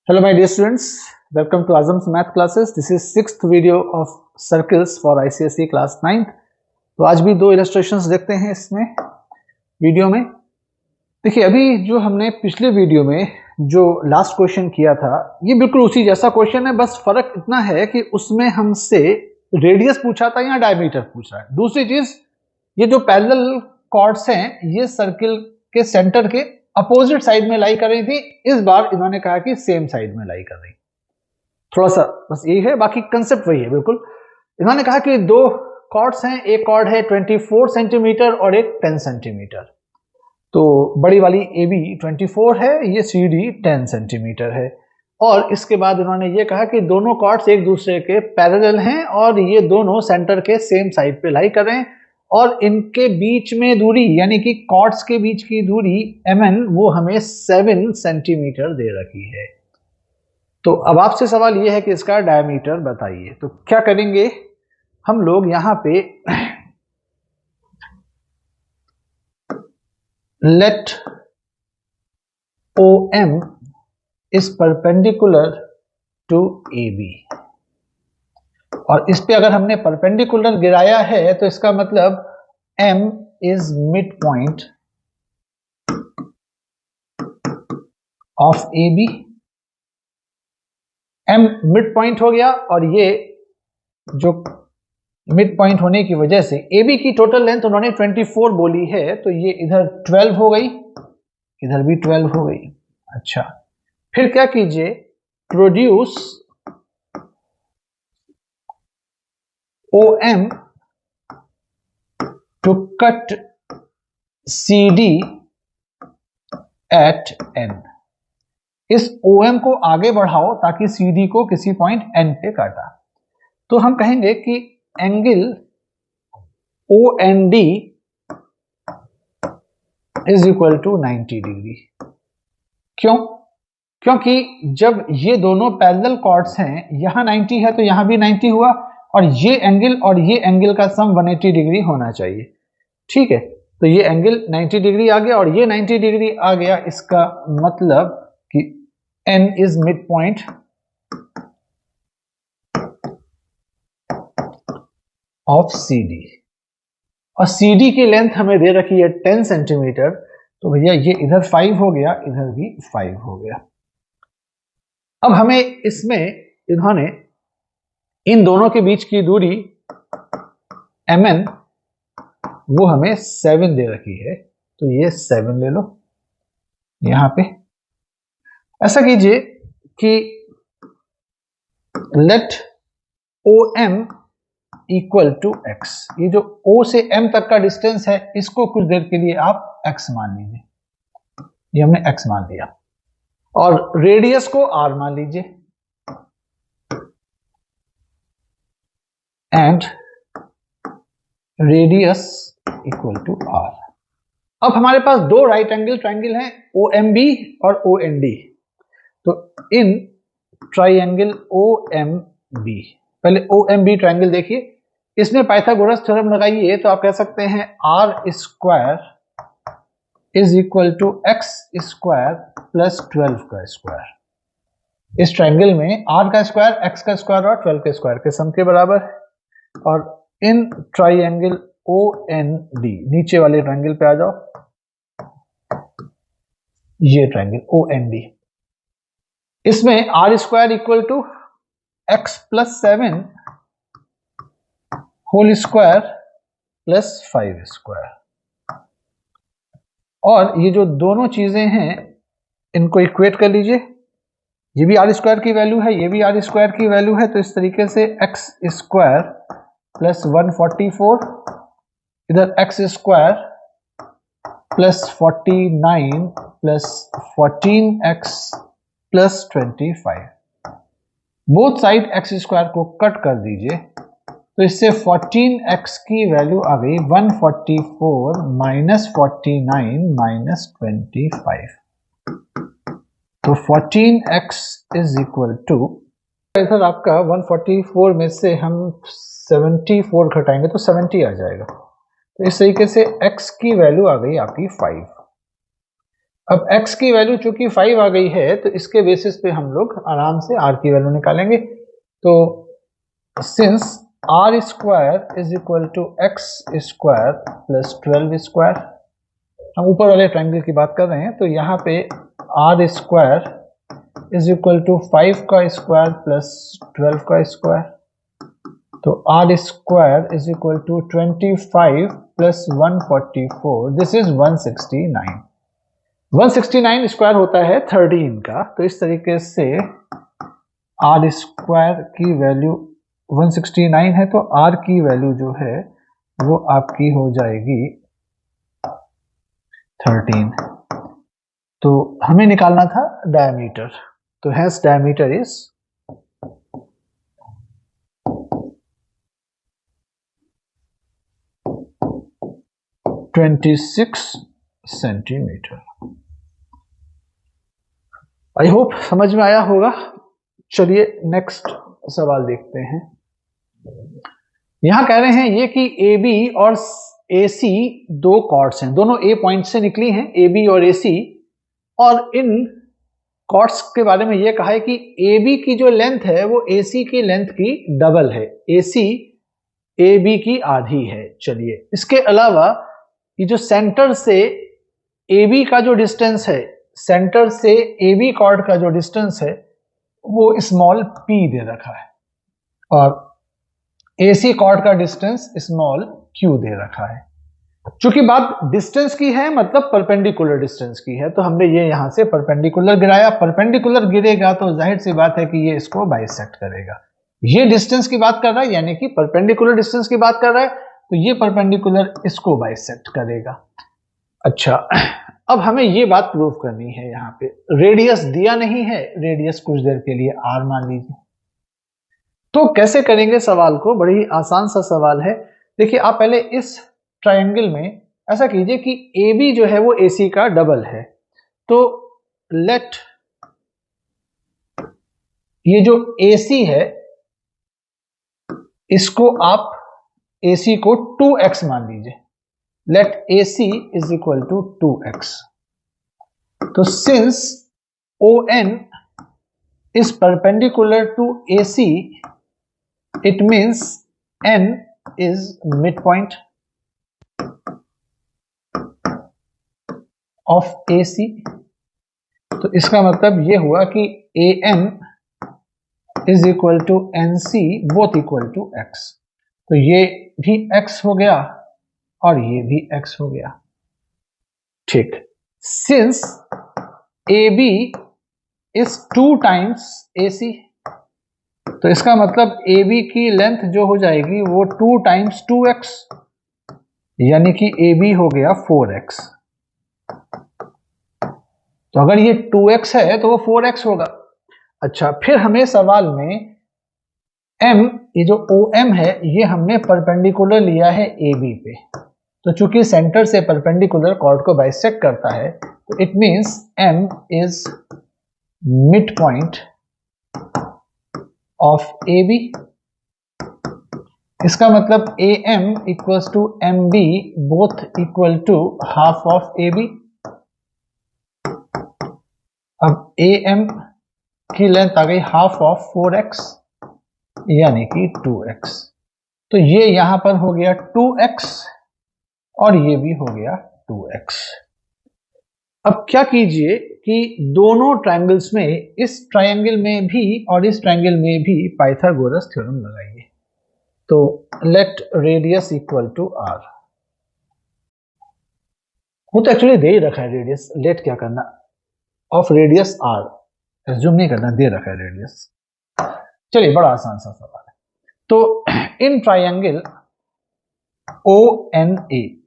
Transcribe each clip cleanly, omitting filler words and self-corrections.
Hello my dear students, welcome to Azam's math classes. This is sixth video of circles for ICSE class 9th. तो आज भी दो illustrations देखते हैं इसमें वीडियो में। देखिए अभी जो हमने पिछले वीडियो में जो लास्ट क्वेश्चन किया था ये बिल्कुल उसी जैसा क्वेश्चन है, बस फर्क इतना है कि उसमें हमसे रेडियस पूछा था या डायमीटर पूछ रहा है। दूसरी चीज, ये जो पैरेलल कॉर्ड्स हैं ये सर्किल के सेंटर के अपोजिट साइड में लाई कर रही थी, इस बार इन्होंने कहा कि सेम साइड में लाई कर रही। थोड़ा सा बस यही है, बाकी कंसेप्ट वही है बिल्कुल। इन्होंने कहा कि दो कॉर्ड्स हैं, एक कॉर्ड है 24 सेंटीमीटर और एक 10 सेंटीमीटर। तो बड़ी वाली ए बी 24 है, ये सी डी 10 सेंटीमीटर है। और इसके बाद इन्होंने ये कहा कि दोनों कॉर्ड्स एक दूसरे के पैरेलल हैं और ये दोनों सेंटर के सेम साइड पे लाई कर रहे हैं और इनके बीच में दूरी यानी कि कॉर्ड्स के बीच की दूरी mn वो हमें 7 सेंटीमीटर दे रखी है। तो अब आपसे सवाल ये है कि इसका डायमीटर बताइए। तो क्या करेंगे हम लोग यहां पे, let OM is perpendicular to AB, और इस पे अगर हमने परपेंडिकुलर गिराया है तो इसका मतलब M is mid point of AB। M mid point हो गया और ये जो मिड पॉइंट होने की वजह से AB की टोटल लेंथ उन्होंने 24 बोली है, तो ये इधर 12 हो गई, इधर भी 12 हो गई। अच्छा, फिर क्या कीजिए, produce OM to cut CD at N। इस OM को आगे बढ़ाओ ताकि CD को किसी पॉइंट N पे काटा। तो हम कहेंगे कि angle OND is equal to 90 degree. क्यों? क्योंकि जब ये दोनों पैरेलल कॉर्ड्स हैं, यहां 90 है तो यहां भी 90 हुआ और ये एंगल का सम 180 डिग्री होना चाहिए। ठीक है, तो ये एंगल 90 डिग्री आ गया और ये 90 डिग्री आ गया। इसका मतलब कि N is mid point of CD, और CD की लेंथ हमें दे रखी है 10 सेंटीमीटर। तो भैया ये इधर 5 हो गया, इधर भी 5 हो गया। अब हमें इसमें इन्होंने इन दोनों के बीच की दूरी mn वो हमें 7 दे रखी है, तो ये 7 ले लो यहां पे। ऐसा कीजिए कि let OM equal to x, ये जो O से M तक का डिस्टेंस है इसको कुछ देर के लिए आप x मान लीजिए, ये हमने x मान लिया, और रेडियस को r मान लीजिए and radius equal to r। अब हमारे पास दो राइट एंगल ट्राइंगल हैं, OMB और OND। तो इन ट्राइंगल OMB, पहले OMB ट्राइंगल देखिए, इसमें पाइथागोरस थ्योरम लगाइए तो आप कह सकते हैं r square is equal to x square plus 12 का स्क्वायर। इस ट्राइंगल में r का स्क्वायर, x का स्क्वायर और 12 के स्क्वायर के सम के बराबर है। और इन ट्राइंगल OND, नीचे वाले ट्राइंगल पे आ जाओ, ये ट्राइंगल OND, इसमें r square equal to x plus 7 whole square plus 5 square. और ये जो दोनों चीजें हैं इनको इक्वेट कर लीजिए, ये भी r स्क्वायर की वैल्यू है, ये भी r स्क्वायर की वैल्यू है, तो इस तरीके से x स्क्वायर प्लस 144, इधर x square plus 49 plus 14x plus 25, both side x square को कट कर दीजिए, तो इससे 14x की वैल्यू आ गई 144 माइनस 49 माइनस 25। तो 14x इज इक्वल टू, इधर आपका 144 में से हम 74 घटाएंगे तो 70 आ जाएगा। तो इस तरीके से x की वैल्यू आ गई आपकी 5। अब x की वैल्यू चूंकि 5 आ गई है तो इसके बेसिस पे हम लोग आराम से r की वैल्यू निकालेंगे। तो since r square is equal to x square plus 12 square, हम ऊपर वाले ट्रायंगल की बात कर रहे हैं, तो यहाँ पे r square is equal to 5 का स्क्वायर प्लस 12 का स्क्वायर, तो r square is equal to 25 plus 144, this is 169। 169 square होता है 13 का, तो इस तरीके से r स्क्वायर की वैल्यू 169 है, तो r की वैल्यू जो है वो आपकी हो जाएगी 13। तो हमें निकालना था डायमीटर, तो has diameter is 26 centimetre. I hope समझ में आया होगा। चलिए नेक्स्ट सवाल देखते हैं। यहां कह रहे हैं ये कि AB और AC दो कॉर्ड्स हैं, दोनों A पॉइंट से निकली हैं, AB और AC, और इन कॉर्ड्स के बारे में ये कहा है कि AB की जो लेंथ है वो AC की लेंथ की डबल है, AC AB की आधी है। चलिए इसके अलावा ये जो सेंटर से AB का जो डिस्टेंस है, सेंटर से AB कॉर्ड का जो डिस्टेंस है वो स्मॉल p दे रखा है, और AC कॉर्ड का डिस्टेंस स्मॉल q दे रखा है। चूंकि बात डिस्टेंस की है, मतलब परपेंडिकुलर डिस्टेंस की है, तो हमने ये यहां से परपेंडिकुलर गिराया। परपेंडिकुलर गिरेगा तो जाहिर सी बात है कि ये इसको बाइसेक्ट करेगा। ये डिस्टेंस की बात कर रहा है, यानी कि परपेंडिकुलर डिस्टेंस की बात कर रहा है, तो ये परपेंडिकुलर इसको बाइसेक्ट करेगा। अच्छा, अब हमें ये बात प्रूव करनी है। यहाँ पे रेडियस दिया नहीं है, रेडियस कुछ देर के लिए r मान लीजिए। तो कैसे करेंगे सवाल को, बड़ी आसान सा सवाल है। देखिए आप पहले इस ट्रायंगल में ऐसा कीजिए कि AB जो है वो AC का डबल है, तो लेट ये जो AC है इसको आप AC को 2x मान लीजिए। Let AC is equal to 2x। तो since ON is perpendicular to AC, it means N is midpoint of AC। तो इसका मतलब ये हुआ कि AM is equal to NC both equal to X। तो ये भी X हो गया और ये भी X हो गया। ठीक, since AB is 2 times AC, तो इसका मतलब AB की लेंथ जो हो जाएगी वो 2 टाइम्स 2x, यानी कि AB हो गया 4x। तो अगर ये 2x है तो वो 4x होगा। अच्छा, फिर हमें सवाल में M, ये जो OM है ये हमने परपेंडिकुलर लिया है AB पे, तो चूंकि सेंटर से परपेंडिकुलर कॉर्ड को बाइसेक्ट करता है, तो it means M is mid point of AB। इसका मतलब AM equals to MB both equal to half of AB। अब AM की लेंथ आ गई हाफ ऑफ 4x, यानी कि 2x। तो ये यहां पर हो गया 2x और ये भी हो गया 2x। अब क्या कीजिए कि दोनों ट्रायंगल्स में, इस ट्रायंगल में भी और इस ट्रायंगल में भी पाइथागोरस थ्योरम लगाइए। तो let radius equal to r, वो तो एक्चुअली दे ही रखा है रेडियस, लेट क्या करना, ऑफ रेडियस r, एज्यूम नहीं करना, दे रखा है रेडियस। चलिए बड़ा आसान सा सवाल है। तो इन ट्रायंगल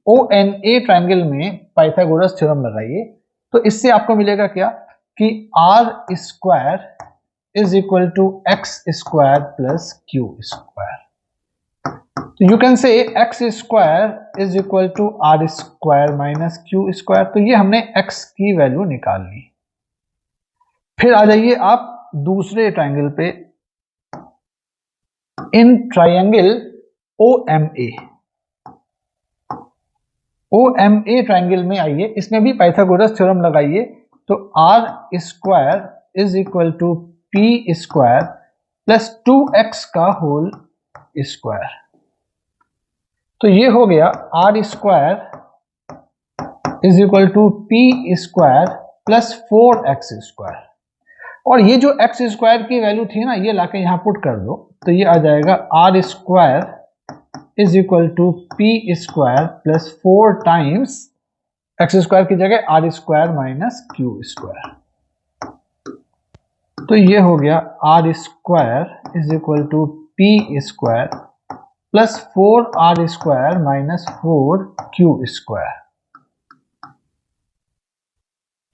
ONA ट्रायंगल में पाइथागोरस थ्योरम लगाइए। तो इससे आपको मिलेगा क्या कि r square is equal to x square plus q square. तो you can say x square is equal to r square minus q square. तो ये हमने x की वैल्यू निकाल ली। फिर आ जाइए आप दूसरे ट्रायंगल पे, in triangle OMA। OMA triangle में आइए, इसमें भी पाइथागोरस थ्योरम लगाइए, तो r square is equal to p square plus 2x का होल स्क्वायर। तो ये हो गया r square is equal to p square plus 4x square. और ये जो x स्क्वायर की वैल्यू थी ना, ये लाके यहां पुट कर दो, तो ये आ जाएगा r square is equal to p square plus 4 times x square की जगह r square minus q square. तो ये हो गया r square is equal to p square plus 4 r square minus 4 q square.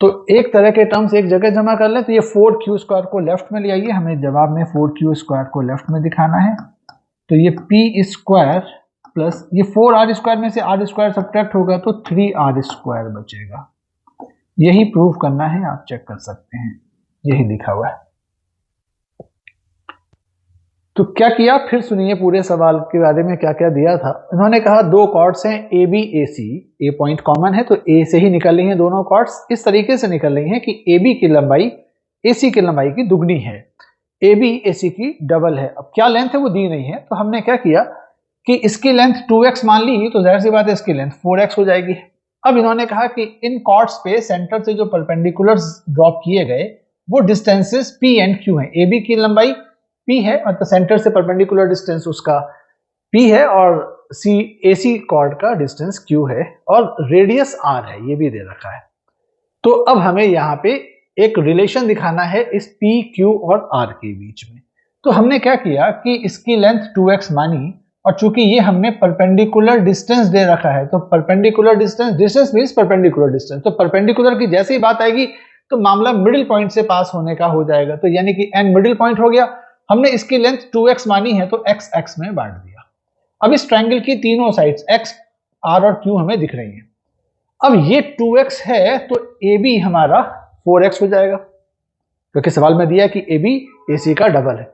तो एक तरह के टर्म्स एक जगह जमा कर लें, तो ये 4 क्यू स्क्वायर को लेफ्ट में ले आइए, हमें जवाब में 4 क्यू स्क्वायर को लेफ्ट में दिखाना है। तो ये पी स्क्वायर प्लस ये 4 आर स्क्वायर में से आर स्क्वायर सब्ट्रैक्ट होगा तो 3 आर स्क्वायर बचेगा। यही प्रूव करना है, आप चेक कर सकते हैं, यही लिखा हुआ है। तो क्या किया, फिर सुनिए पूरे सवाल के बारे में क्या क्या दिया था। इन्होंने कहा दो कॉर्ड्स हैं A B A C, A point common है तो ए से ही निकल रही हैं दोनों कॉर्ड्स। इस तरीके से निकल रही हैं कि ए बी की लंबाई ए सी की लंबाई की दुगनी है, ए बी ए सी की डबल है। अब क्या लेंथ है वो दी नहीं है, तो हमने क्या किया कि इसकी लेंथ 2x मान ली, तो जाहिर सी बात है इसकी लेंथ 4x हो जाएगी। अब इन्होंने कहा कि इन कॉर्ड्स पे सेंटर से जो परपेंडिकुलर्स ड्रॉप किए गए वो डिस्टेंसेस p एंड q हैं। ए बी की लंबाई p है, मतलब सेंटर से परपेंडिकुलर डिस्टेंस उसका p है, और ए सी कॉर्ड का डिस्टेंस q है, और रेडियस r है, ये भी दे रखा है। तो अब हमें यहाँ पे एक रिलेशन दिखाना है इस p, q और r के बीच में। तो हमने क्या किया कि इसकी लेंथ 2x मानी, और चूंकि ये हमने परपेंडिकुलर डिस्टेंस दे रखा है, तो perpendicular distance means perpendicular distance, तो परपेंडिकुलर की जैसे ही बात आएगी तो मामला मिडिल पॉइंट से पास होने का हो जाएगा। तो यानी कि n मिडिल पॉइंट हो गया। हमने इसकी लेंथ 2x मानी है तो x x में बांट दिया। अब इस ट्रायंगल की तीनों साइड्स x, r और q हमें दिख रही हैं। अब ये 2x है तो AB हमारा 4x हो जाएगा, क्योंकि सवाल में दिया कि AB AC का डबल है।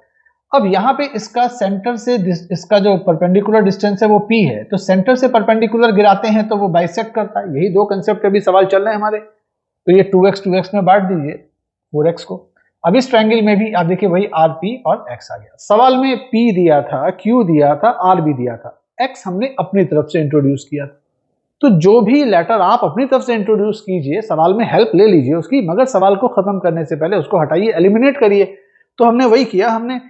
अब यहाँ पे इसका सेंटर से इसका जो परपेंडिकुलर डिस्टेंस है वो p है, तो सेंटर से परपेंडिकुलर गिराते हैं तो वो बाइसेक्ट करता है। यही दो कंसेप्ट अभी सवाल चल रहे हैं हमारे। तो ये 2x में बांट दीजिए 4x को। अब इस ट्रायंगल में भी आप देखिए वही rp और x आ गया। सवाल में p दिया था, q दिया था, r भी दिया था, x हमने अपनी तरफ से इंट्रोड्यूस किया था। तो जो भी लेटर आप अपनी तरफ से इंट्रोड्यूस कीजिए, सवाल में हेल्प ले लीजिए उसकी, मगर सवाल को खत्म करने से पहले उसको हटाइए, एलिमिनेट करिए। तो हमने वही किया, हमने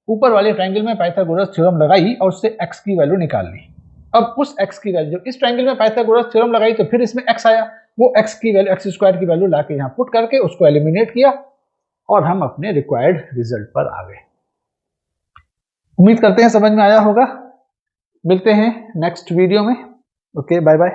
ऊपर वाले ट्रायंगल में पाइथागोरस थ्योरम लगाई और उससे x की वैल्यू निकाल ली। अब उस x की वैल्यू, इस ट्रायंगल में पाइथागोरस थ्योरम लगाई तो फिर इसमें x आया, वो x की वैल्यू, x स्क्वायर की वैल्यू लाके यहाँ पुट करके उसको एलिमिनेट किया और हम अपने रिक्वायर्ड रिजल्ट पर आ गए। उम्मीद करते हैं समझ में आया होगा। मिलते हैं नेक्स्ट वीडियो में। Okay, bye bye.